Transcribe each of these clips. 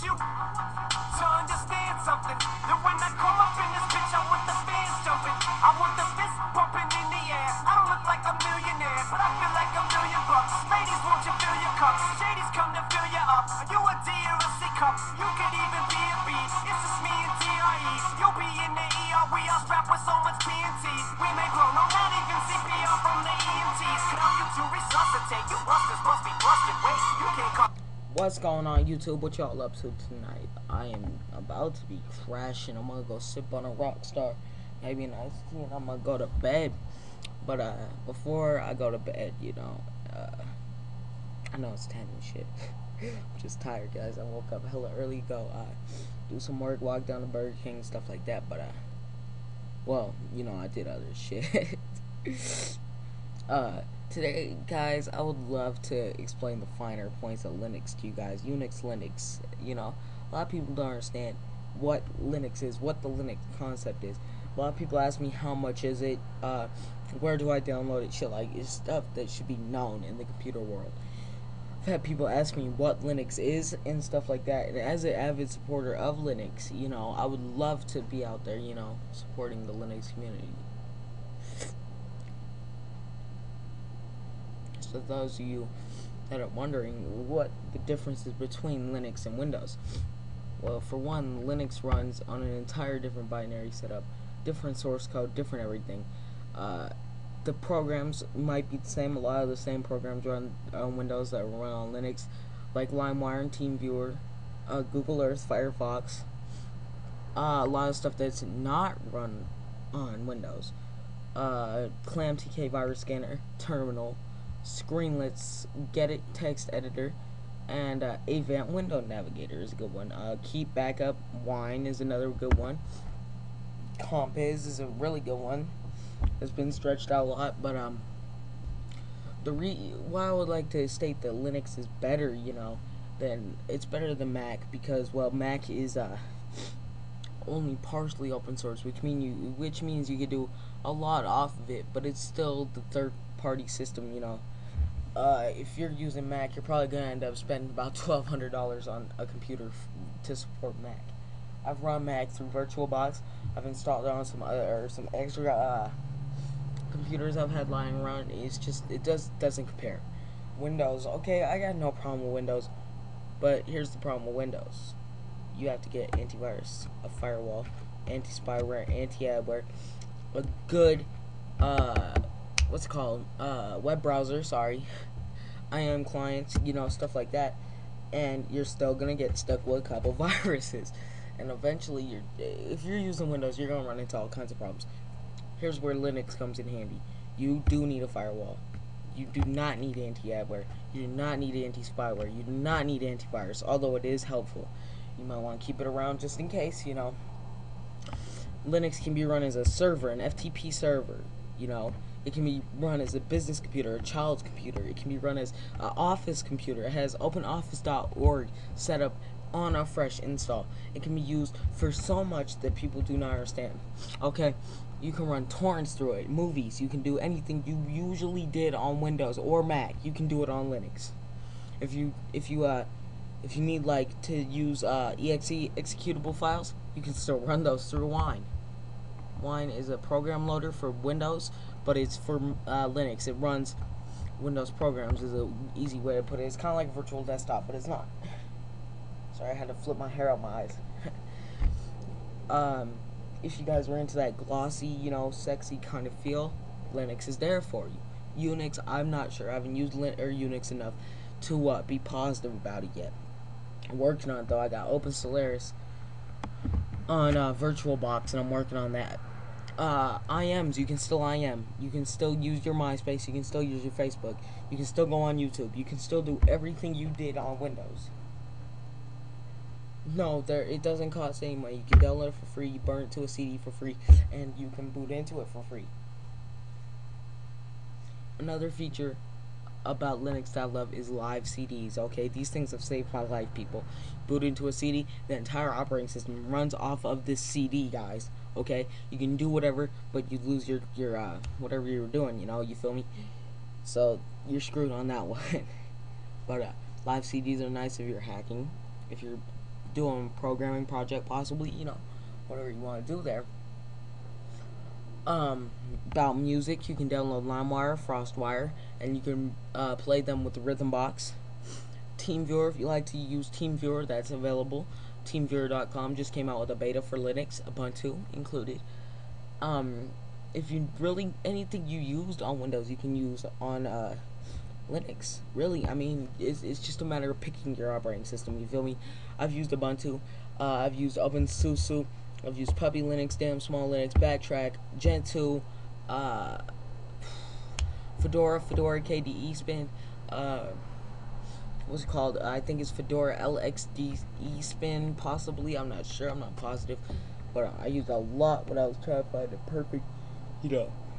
you to understand something. That when I come up in this bitch, I want the fans jumping. I want the fist bumping in the air. I don't look like a millionaire, but I feel like $1,000,000. Ladies, won't you fill your cup? Shadies come to fill you up. Are you a D or a C cup? You could even be a B. It's just me and DRE. You'll be in the ER. We all strapped with so much TNT. We may blow, no, not even CPR from the EMTs. Could help you to resuscitate. You busters must be busted. Wait, you can't come. What's going on, YouTube? What y'all up to tonight? I am about to be crashing. I'm gonna go sip on a Rockstar, maybe an iced tea, and I'm gonna go to bed. But before I go to bed, I know it's 10 and shit. I'm just tired, guys. I woke up hella early, go do some work, walk down to Burger King, stuff like that. But well, I did other shit. Today, guys, I would love to explain the finer points of Linux to you guys. Unix, Linux, a lot of people don't understand what Linux is, what the Linux concept is. A lot of people ask me how much is it, where do I download it, shit, like, it's stuff that should be known in the computer world. I've had people ask me what Linux is and stuff like that, and as an avid supporter of Linux, I would love to be out there, supporting the Linux community. So those of you that are wondering what the difference is between Linux and Windows, well, for one, Linux runs on an entire different binary setup, different source code, different everything. The programs might be the same. A lot of the same programs run on Windows that run on Linux, like LimeWire and TeamViewer, Google Earth, Firefox. A lot of stuff that's not run on Windows. ClamTK virus scanner, Terminal, Screenlets, Get-It text editor, and Avant window navigator is a good one. Keep Backup, Wine is another good one. Compiz is a really good one. It's been stretched out a lot, but why I would like to state that Linux is better, than it's better than Mac, because, well, Mac is only partially open source, which means you could do a lot off of it, but it's still the third party system. If you're using Mac, you're probably gonna end up spending about $1,200 on a computer to support Mac. I've run Mac through VirtualBox. I've installed it on some extra computers I've had lying around. It doesn't compare. Windows, okay, I got no problem with Windows, but here's the problem with Windows. You have to get antivirus, a firewall, anti-spyware, anti-adware, a good web browser, IM clients, stuff like that, and you're still gonna get stuck with a couple viruses, and eventually if you're using Windows, you're gonna run into all kinds of problems. Here's where Linux comes in handy. You do need a firewall. You do not need anti-adware. You do not need anti-spyware. You do not need antivirus, although it is helpful. You might want to keep it around just in case, Linux can be run as a server, an FTP server, It can be run as a business computer, a child's computer. It can be run as an office computer. It has openoffice.org set up on a fresh install. It can be used for so much that people do not understand. Okay, you can run torrents through it, movies. You can do anything you usually did on Windows or Mac. You can do it on Linux. If you need to use exe executable files, you can still run those through Wine. Wine is a program loader for Windows, but it's for Linux. It runs Windows programs, is an easy way to put it. It's kind of like a virtual desktop, but it's not. Sorry, I had to flip my hair out my eyes. If you guys are into that glossy, sexy kind of feel, Linux is there for you. Unix, I'm not sure. I haven't used Unix enough to be positive about it yet. I'm working on it, though. I got Open Solaris on VirtualBox, and I'm working on that. IMs, you can still IM. You can still use your MySpace. You can still use your Facebook. You can still go on YouTube. You can still do everything you did on Windows. No, it doesn't cost any money. You can download it for free. You burn it to a CD for free, and you can boot into it for free. Another feature about Linux that I love is live CDs. Okay, these things have saved my life, people. Boot into a CD, the entire operating system runs off of this CD, guys. Okay, you can do whatever, but you lose your whatever you were doing. You feel me? So you're screwed on that one. But live CDs are nice if you're hacking, if you're doing a programming project, possibly, whatever you want to do there. About music, you can download LimeWire, FrostWire, and you can play them with the Rhythmbox. TeamViewer, if you like to use TeamViewer, that's available. TeamViewer.com just came out with a beta for Linux, Ubuntu included. If you really, anything you used on Windows, you can use on Linux. Really, I mean, it's just a matter of picking your operating system. You feel me? I've used Ubuntu. I've used OpenSUSE. I've used Puppy Linux, Damn Small Linux, Backtrack, Gentoo, Fedora KDE Spin. What's it called? I think it's Fedora LXDE Spin, possibly. I'm not sure. I'm not positive. But I used a lot when I was trying to find the perfect,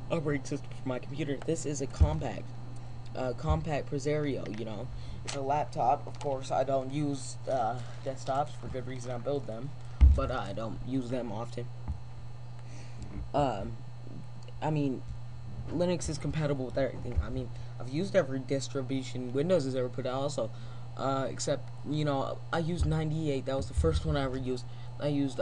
operating system for my computer. This is a compact Presario, It's a laptop. Of course, I don't use desktops for good reason. I build them, but I don't use them often. I mean, Linux is compatible with everything. I mean, I've used every distribution Windows has ever put out also, except, I used 98. That was the first one I ever used. I used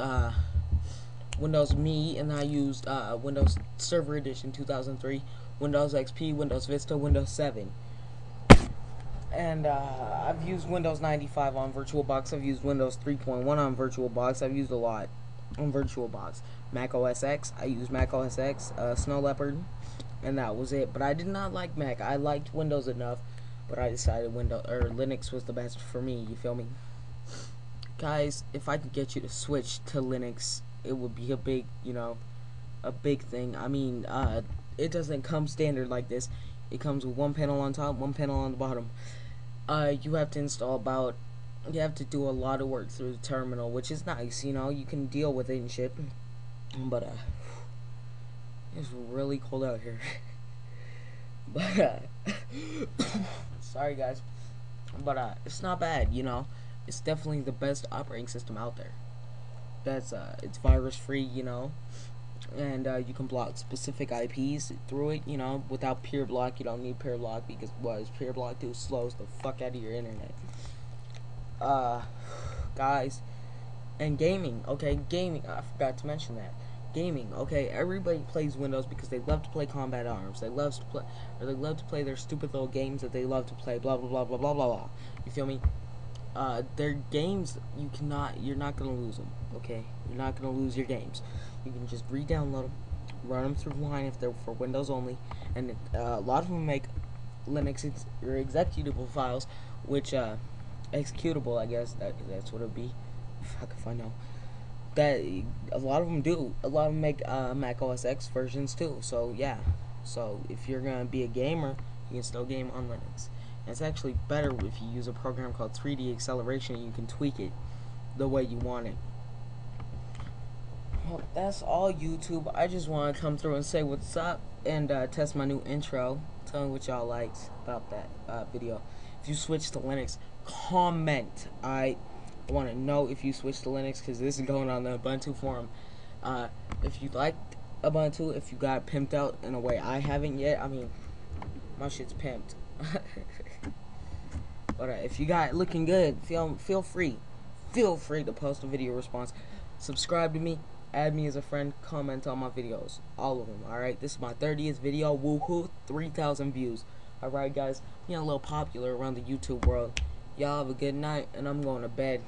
Windows Me, and I used Windows Server Edition 2003, Windows XP, Windows Vista, Windows 7. And I've used Windows 95 on VirtualBox. I've used Windows 3.1 on VirtualBox. I've used a lot on VirtualBox. Mac OS X, I used Mac OS X, Snow Leopard, and that was it. But I did not like Mac. I liked Windows enough, but I decided Linux was the best for me. You feel me? Guys, if I could get you to switch to Linux, it would be a big, a big thing. I mean, it doesn't come standard like this. It comes with one panel on top, one panel on the bottom. You have to install you have to do a lot of work through the terminal, which is nice, you can deal with it and shit. But, it's really cold out here. But, sorry guys. But, it's not bad, It's definitely the best operating system out there. It's virus free, and you can block specific IPs through it, without peer block. You don't need peer block because what does peer block do? Slows the fuck out of your internet. Guys, and gaming, okay, I forgot to mention that. Gaming, okay, everybody plays Windows because they love to play Combat Arms. They love to play their stupid little games that they love to play, blah blah blah blah blah blah blah. You feel me? Their games, you're not gonna lose them, okay? You're not gonna lose your games. You can just re-download them, run them through Wine if they're for Windows only, and a lot of them make Linux or executable files, which executable, I guess that's what it'd be. Fuck if I know. That a lot of them do. A lot of them make Mac OS X versions too. So yeah. So if you're gonna be a gamer, you can still game on Linux. And it's actually better if you use a program called 3D Acceleration, and you can tweak it the way you want it. Well, that's all, YouTube. I just want to come through and say what's up and test my new intro. Tell me what y'all liked about that video. If you switch to Linux, comment. I want to know if you switch to Linux, because this is going on the Ubuntu forum. If you liked Ubuntu, if you got pimped out in a way I haven't yet, I mean, my shit's pimped. But if you got it looking good, feel free to post a video response. Subscribe to me, add me as a friend, comment on my videos, all of them. Alright, this is my 30th video. Woohoo, 3,000 views. Alright guys, a little popular around the YouTube world. Y'all have a good night, and I'm going to bed.